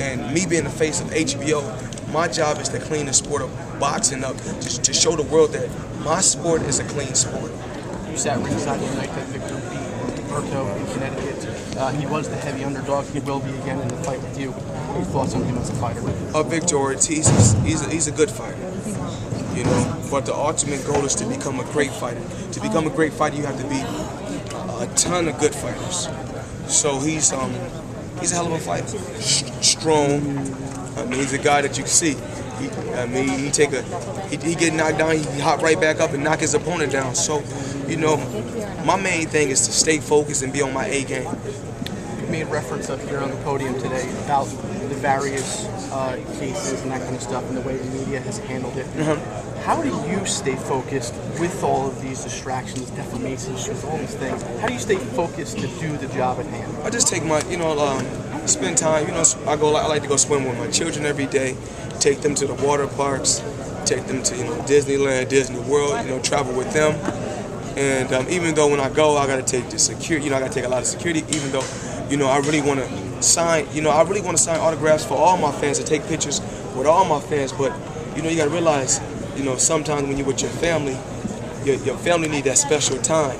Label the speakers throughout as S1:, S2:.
S1: And me being the face of HBO, my job is to clean the sport of boxing up, to show the world that my sport is a clean sport.
S2: You sat ringside the night that Victor beat Berto in Connecticut. He was the heavy underdog. He will be again in the fight with you. What are your thoughts on him as a fighter?
S1: Victor Ortiz, he's a good fighter. You know, but the ultimate goal is to become a great fighter. To become a great fighter, you have to be a ton of good fighters. So he's a hell of a fighter. Strong. I mean, he's a guy that you can see. He get knocked down, he hop right back up and knock his opponent down. So, you know, my main thing is to stay focused and be on my A game.
S2: You made reference up here on the podium today about the various cases and that kind of stuff and the way the media has handled it. How do you stay focused with all of these distractions, defamations, with all these things? How do you stay focused to do the job at hand?
S1: I just take my, spend time. I like to go swim with my children every day. Take them to the water parks. Take them to Disneyland, Disney World. Travel with them. And even though when I go, I got to take the security. I got to take a lot of security. Even though, I really want to sign. I really want to sign autographs for all my fans and take pictures with all my fans. But you got to realize, sometimes when you're with your family need that special time.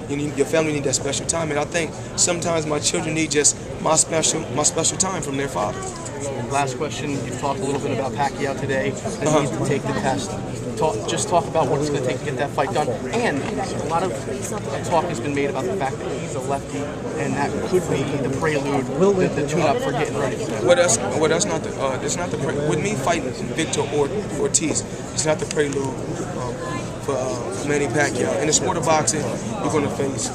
S1: Your family need that special time, and I think sometimes my children need just my special time from their father.
S2: Last question: you've talked a little bit about Pacquiao today, and he needs to take the test. Talk about what it's going to take to get that fight done. And a lot of talk has been made about the fact that he's a lefty, and that could be the prelude, the tune-up for getting ready for that.
S1: That's not the. With me fighting Victor Ortiz, it's not the prelude for Manny Pacquiao. In the sport of boxing, you're going to face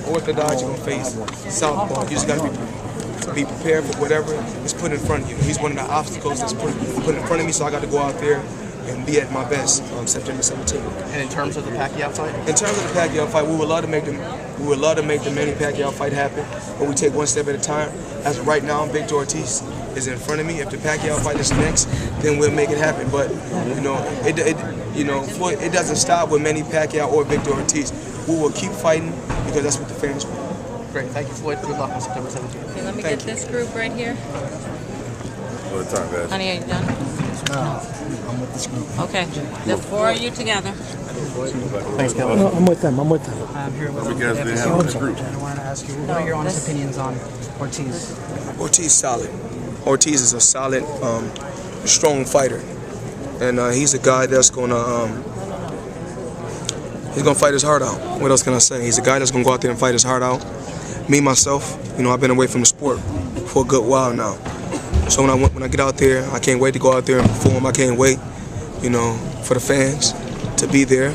S1: orthodox, you're going to face southpaw. You just got to be prepared for whatever is put in front of you. He's one of the obstacles that's put in front of me, so I got to go out there and be at my best on September 17th.
S2: And in terms of the Pacquiao fight?
S1: In terms of the Pacquiao fight, we would love to make the Manny Pacquiao fight happen, but we take one step at a time. As of right now, Victor Ortiz is in front of me. If the Pacquiao fight is next, then we'll make it happen. But it doesn't stop with Manny Pacquiao or Victor Ortiz. We will keep fighting because that's what the fans want.
S2: Great, thank you, Floyd. Good luck on September 17th.
S3: Okay, let me get this group right here.
S4: All the time, guys.
S3: Honey, are you done?
S5: I'm with this group.
S3: Okay, the four of you together.
S2: Thanks, Kevin.
S5: No, I'm with them.
S6: I'm here with
S4: Because they have this group.
S6: I wanted to ask you, what are your honest opinions on Ortiz?
S1: Ortiz solid. Ortiz is a solid, strong fighter, and he's a guy that's gonna fight his heart out. What else can I say? He's a guy that's gonna go out there and fight his heart out. Me myself, I've been away from the sport for a good while now. So when I get out there, I can't wait to go out there and perform. I can't wait, for the fans to be there.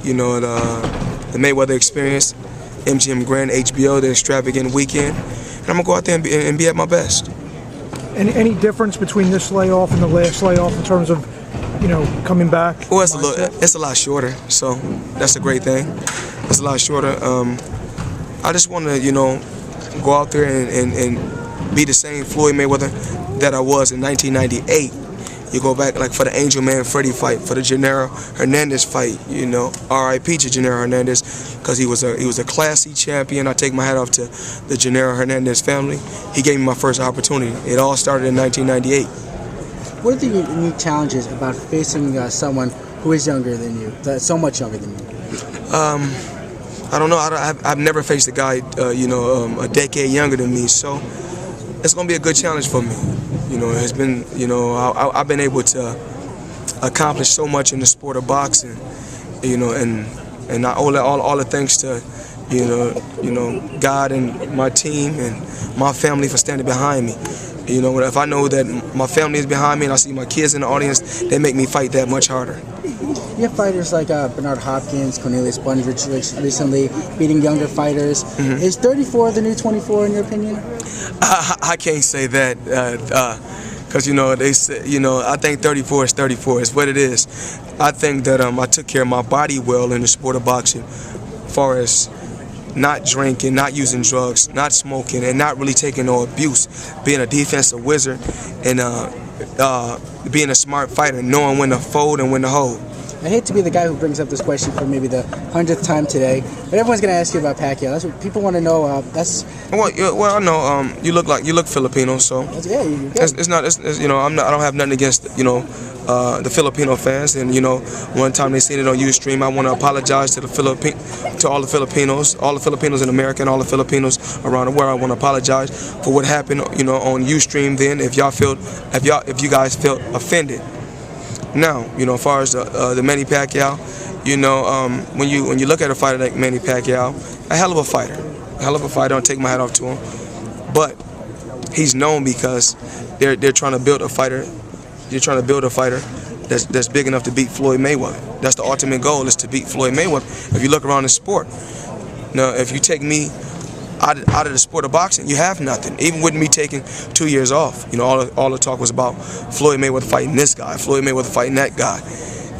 S1: The Mayweather experience, MGM Grand, HBO, the extravagant weekend, and I'm gonna go out there and be at my best.
S5: Any difference between this layoff and the last layoff in terms of, coming back?
S1: Well, it's a lot shorter, so that's a great thing. It's a lot shorter. I just want to, go out there and be the same Floyd Mayweather that I was in 1998. You go back like for the Angel Man Freddy fight, for the Gennaro Hernandez fight, R.I.P. to Gennaro Hernandez, because he was a classy champion. I take my hat off to the Gennaro Hernandez family. He gave me my first opportunity. It all started in 1998.
S6: What are the unique challenges about facing someone who is younger than you, so much younger than you?
S1: I don't know. I've never faced a guy, a decade younger than me, so it's gonna be a good challenge for me. It's been, I've been able to accomplish so much in the sport of boxing, and I owe all the thanks to, God and my team and my family for standing behind me. If I know that my family is behind me and I see my kids in the audience, they make me fight that much harder.
S6: You have fighters like Bernard Hopkins, Cornelius Bundrage recently beating younger fighters. Mm-hmm. Is 34 the new 24 in your opinion?
S1: I can't say that because they say I think 34 is 34. It's what it is. I think that I took care of my body well in the sport of boxing, as far as not drinking, not using drugs, not smoking, and not really taking no abuse. Being a defensive wizard and being a smart fighter, knowing when to fold and when to hold.
S6: I hate to be the guy who brings up this question for maybe the 100th time today, but everyone's going to ask you about Pacquiao. That's what people want to know.
S1: Well, I know you look Filipino, so
S6: Yeah, you're good.
S1: it's not. You know, I don't have nothing against the Filipino fans, and one time they seen it on Ustream. I want to apologize to all the Filipinos in America, and all the Filipinos around the world. I want to apologize for what happened, on Ustream. Then, if you guys felt offended. Now, as far as the Manny Pacquiao, when you look at a fighter like Manny Pacquiao, a hell of a fighter. I'll take my hat off to him. But he's known because they're trying to build a fighter. You're trying to build a fighter that's big enough to beat Floyd Mayweather. That's the ultimate goal, is to beat Floyd Mayweather. If you look around the sport, now if you take me out of the sport of boxing, you have nothing. Even with me taking 2 years off, all the talk was about Floyd Mayweather fighting this guy, Floyd Mayweather fighting that guy.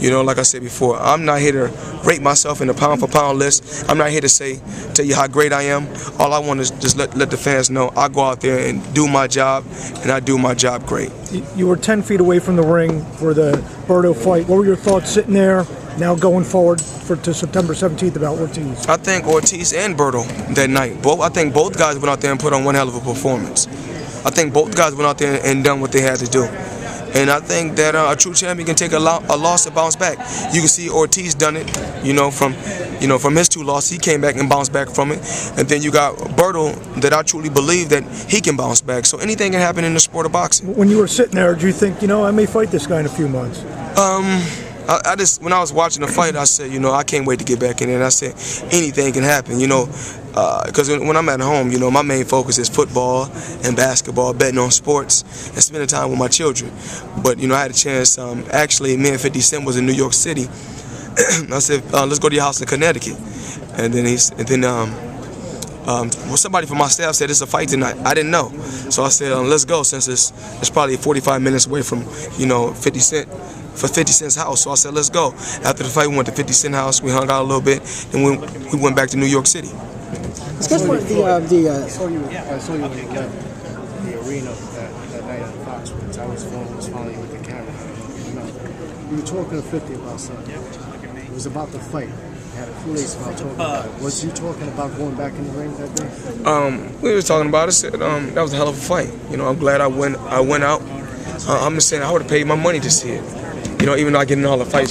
S1: Like I said before, I'm not here to rate myself in the pound-for-pound list. I'm not here to tell you how great I am. All I want is just let the fans know I go out there and do my job, and I do my job great.
S5: You were 10 feet away from the ring for the Berto fight. What were your thoughts sitting there, now going forward to September 17th about Ortiz?
S1: I think Ortiz and Berto that night. I think both guys went out there and put on one hell of a performance. I think both guys went out there and done what they had to do. And I think that a true champion can take a loss and bounce back. You can see Ortiz done it, from his 2 losses, he came back and bounced back from it. And then you got Berto, that I truly believe that he can bounce back. So anything can happen in the sport of boxing.
S5: When you were sitting there, did you think, I may fight this guy in a few months?
S1: When I was watching the fight, I said, I can't wait to get back in there. And I said, anything can happen, because when I'm at home, my main focus is football and basketball, betting on sports, and spending time with my children. But, I had a chance, actually, me and 50 Cent was in New York City. I said, let's go to your house in Connecticut. And then somebody from my staff said, it's a fight tonight. I didn't know. So I said, let's go, since it's probably 45 minutes away from, 50 Cent. For 50 Cent's house, so I said, let's go. After the fight, we went to 50 Cent house, we hung out a little bit, and we went back to New York City.
S2: I saw you in the arena that night on Fox. I was following you with the camera. You were talking to 50 about something. It was about the fight. You had a place about talking about it. Was you talking about going back in the ring that day?
S1: We were talking about it. Said, that was a hell of a fight. I'm glad I went out. I'm just saying I would have paid my money to see it. Even though I get in all the fights.